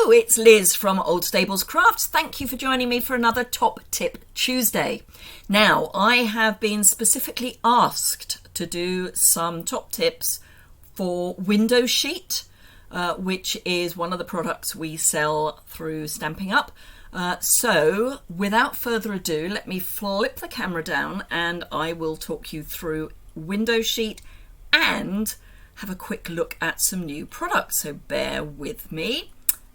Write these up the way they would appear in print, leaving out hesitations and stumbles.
Hello, it's Liz from Old Stables Crafts. Thank you for joining me for another Top Tip Tuesday. Now, I have been specifically asked to do some top tips for window sheet, which is one of the products we sell through Stampin' Up. So, without further ado, let me flip the camera down and I will talk you through window sheet and have a quick look at some new products. So bear with me.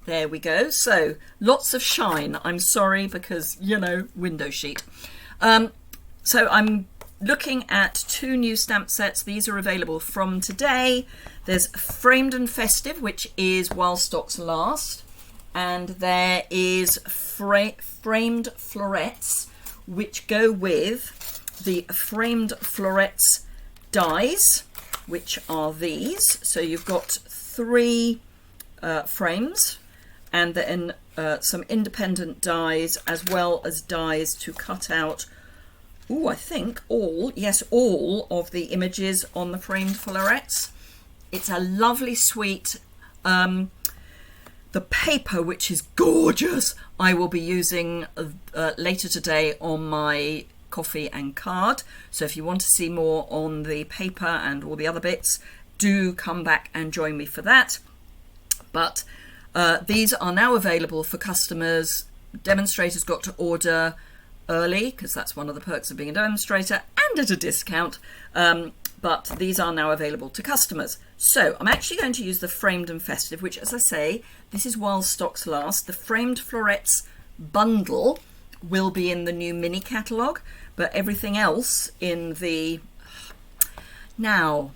There we go. So lots of shine. I'm sorry because, you know, window sheet. So I'm looking at two new stamp sets. These are available from today. There's Framed and Festive, which is While Stocks Last. And there is Framed Florets, which go with the Framed Florets dies, which are these. So you've got three frames and then some independent dies, as well as dies to cut out, I think all of the images on the framed florets. It's a lovely suite. The paper, which is gorgeous, I will be using later today on my coffee and card. So if you want to see more on the paper and all the other bits, do come back and join me for that. But these are now available for customers. Demonstrators got to order early because that's one of the perks of being a demonstrator, and at a discount. But these are now available to customers. So I'm actually going to use the Framed and Festive, which, as I say, this is While Stocks Last. The Framed Florets bundle will be in the new mini catalogue, but everything else in the... Now,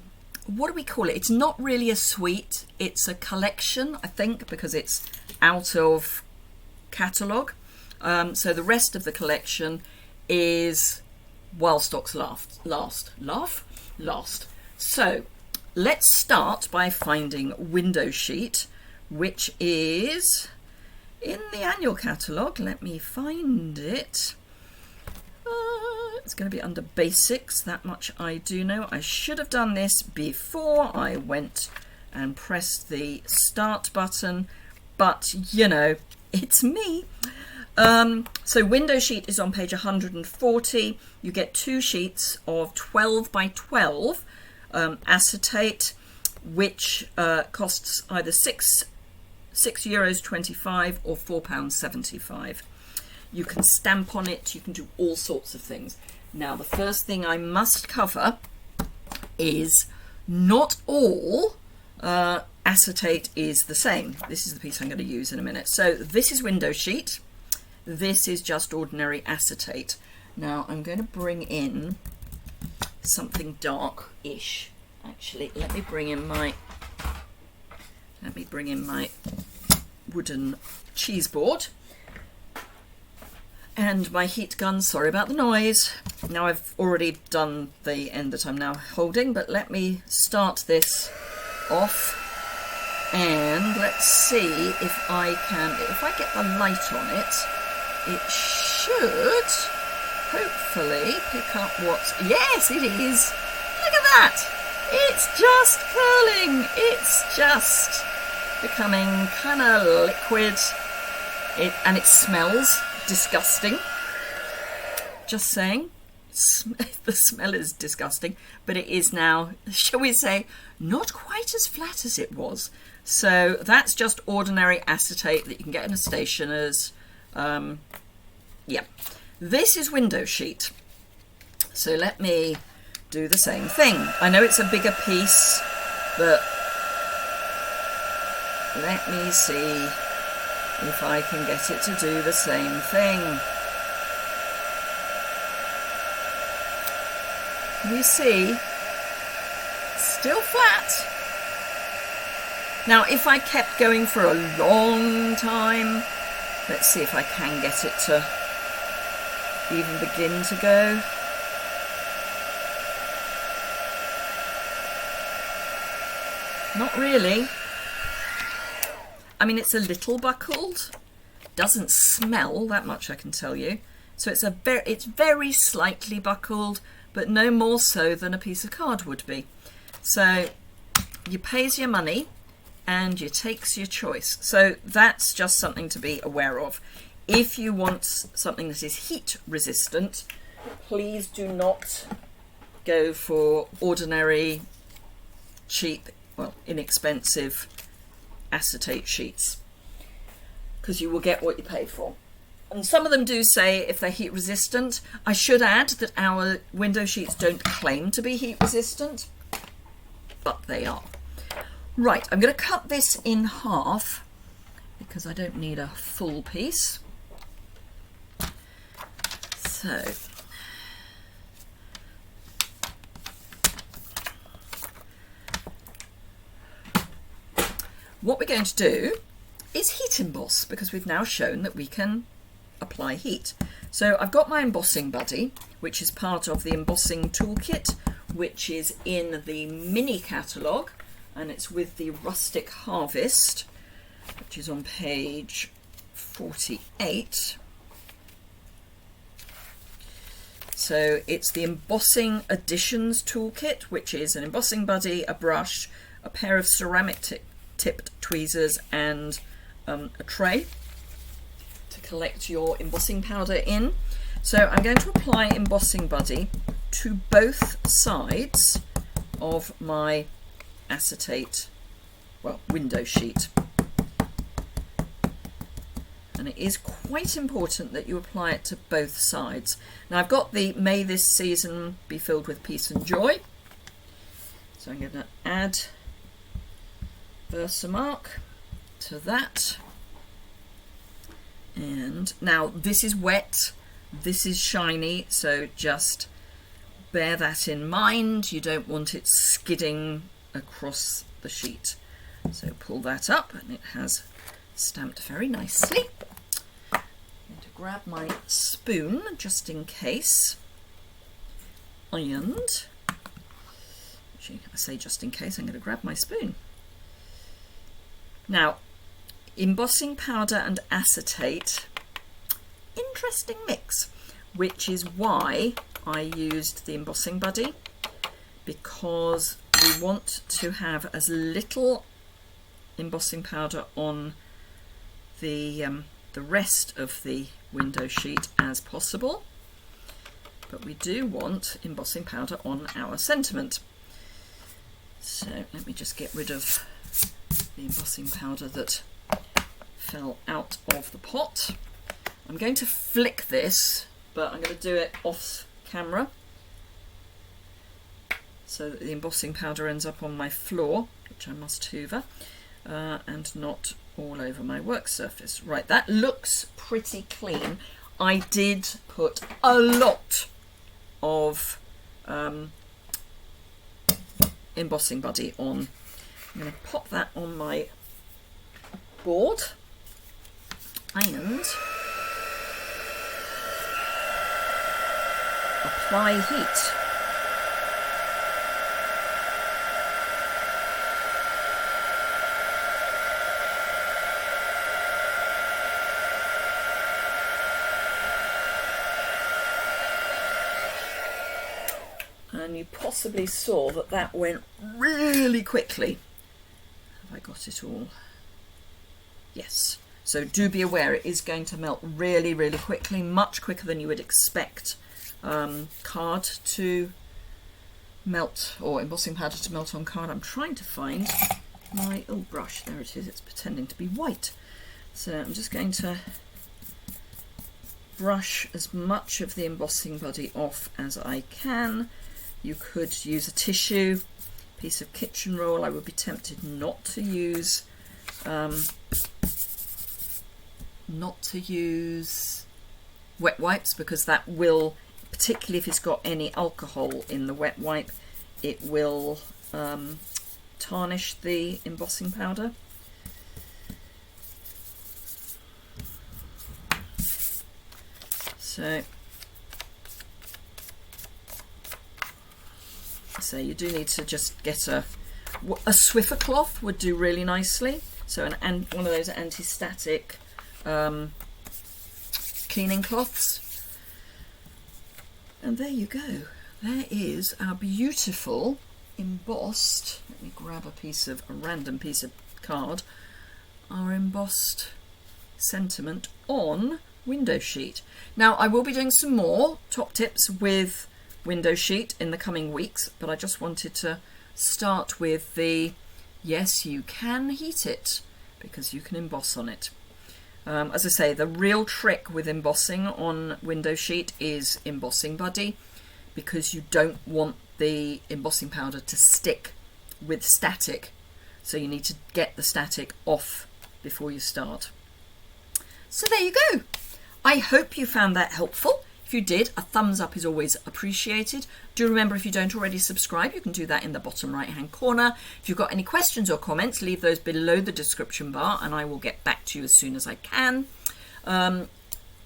what do we call it? It's not really a suite, it's a collection, I think, because it's out of catalogue. So the rest of the collection is While Stocks Last. So let's start by finding Window Sheet, which is in the annual catalogue. Let me find it. It's going to be under Basics, that much I do know. I should have done this before I went and pressed the start button, but you know, it's me. So Window Sheet is on page 140. You get two sheets of 12 by 12 acetate, which costs either €6.25 or £4.75. You can stamp on it, you can do all sorts of things. Now, the first thing I must cover is not all acetate is the same. This is the piece I'm going to use in a minute. So this is Window Sheet. This is just ordinary acetate. Now I'm going to bring in something dark-ish. Actually, let me bring in my wooden cheese board and my heat gun. Sorry about the noise. Now I've already done the end that I'm now holding, but let me start this off and let's see if I get the light on it, it should hopefully pick up what's... Yes, it is! Look at that! It's just curling! It's just becoming kind of liquid. And it smells disgusting. Just saying. The smell is disgusting, but it is now, shall we say, not quite as flat as it was. So that's just ordinary acetate that you can get in a stationer's. Yeah, this is Window Sheet. So let me do the same thing. I know it's a bigger piece, but let me see if I can get it to do the same thing. You see, still flat. Now, if I kept going for a long time, let's see if I can get it to even begin to go. Not really. I mean, it's a little buckled. Doesn't smell that much, I can tell you. So it's very slightly buckled, but no more so than a piece of card would be. So you pay as your money. and you takes your choice. So that's just something to be aware of. If you want something that is heat resistant, please do not go for ordinary, cheap, well, inexpensive acetate sheets, because you will get what you pay for. And some of them do say if they're heat resistant. I should add that our window sheets don't claim to be heat resistant, but they are. Right, I'm going to cut this in half because I don't need a full piece. So what we're going to do is heat emboss, because we've now shown that we can apply heat. So I've got my embossing buddy, which is part of the embossing toolkit, which is in the mini catalogue, and it's with the Rustic Harvest, which is on page 48. So it's the Embossing Additions Toolkit, which is an embossing buddy, a brush, a pair of ceramic tipped tweezers, and a tray to collect your embossing powder in. So I'm going to apply embossing buddy to both sides of my acetate, well, window sheet. And it is quite important that you apply it to both sides. Now I've got the May This Season Be Filled with Peace and Joy. So I'm going to add Versamark to that. And now this is wet, this is shiny, so just bear that in mind. You don't want it skidding across the sheet. So pull that up, and it has stamped very nicely. I'm going to grab my spoon just in case. And actually, I say just in case, I'm going to grab my spoon. Now, embossing powder and acetate, interesting mix, which is why I used the embossing buddy, because we want to have as little embossing powder on the rest of the window sheet as possible, but we do want embossing powder on our sentiment. So let me just get rid of the embossing powder that fell out of the pot. I'm going to flick this, but I'm going to do it off camera so that the embossing powder ends up on my floor, which I must hoover, and not all over my work surface. Right, that looks pretty clean. I did put a lot of embossing buddy on. I'm going to pop that on my board and apply heat. And you possibly saw that that went really quickly. Have I got it all? Yes. So do be aware it is going to melt really, really quickly, much quicker than you would expect card to melt, or embossing powder to melt on card. I'm trying to find my brush. There it is. It's pretending to be white. So I'm just going to brush as much of the embossing buddy off as I can. You could use a tissue, piece of kitchen roll. I would be tempted not to use wet wipes, because that will, particularly if it's got any alcohol in the wet wipe, it will tarnish the embossing powder. So you do need to just get a Swiffer cloth would do really nicely. So one of those anti-static cleaning cloths. And there you go. There is our beautiful embossed. Let me grab a random piece of card, our embossed sentiment on window sheet. Now I will be doing some more top tips with window sheet in the coming weeks, but I just wanted to start with the yes, you can heat it because you can emboss on it. As I say, the real trick with embossing on window sheet is embossing buddy, because you don't want the embossing powder to stick with static, so you need to get the static off before you start. So there you go. I hope you found that helpful. If you did, a thumbs up is always appreciated. Do remember, if you don't already subscribe, you can do that in the bottom right hand corner. If you've got any questions or comments, leave those below the description bar and I will get back to you as soon as I can.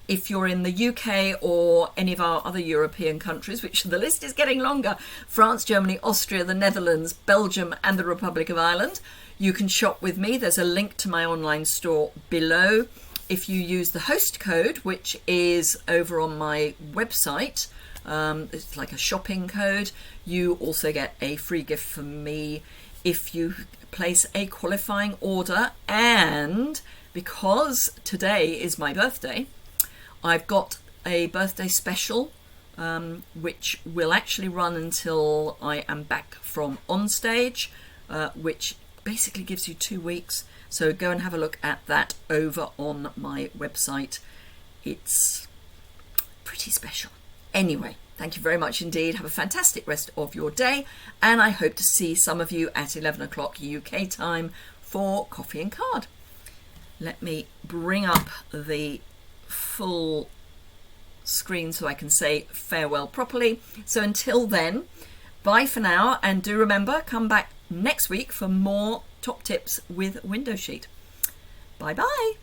If you're in the UK or any of our other European countries, which the list is getting longer, France, Germany, Austria, the Netherlands, Belgium and the Republic of Ireland, you can shop with me. There's a link to my online store below. If you use the host code, which is over on my website, it's like a shopping code, you also get a free gift from me if you place a qualifying order. And because today is my birthday, I've got a birthday special, which will actually run until I am back from on stage, which basically gives you 2 weeks. So go and have a look at that over on my website. It's pretty special. Anyway, thank you very much indeed. Have a fantastic rest of your day. And I hope to see some of you at 11 o'clock UK time for Coffee and Card. Let me bring up the full screen so I can say farewell properly. So until then, bye for now. And do remember, come back next week for more top tips with window sheet. Bye bye.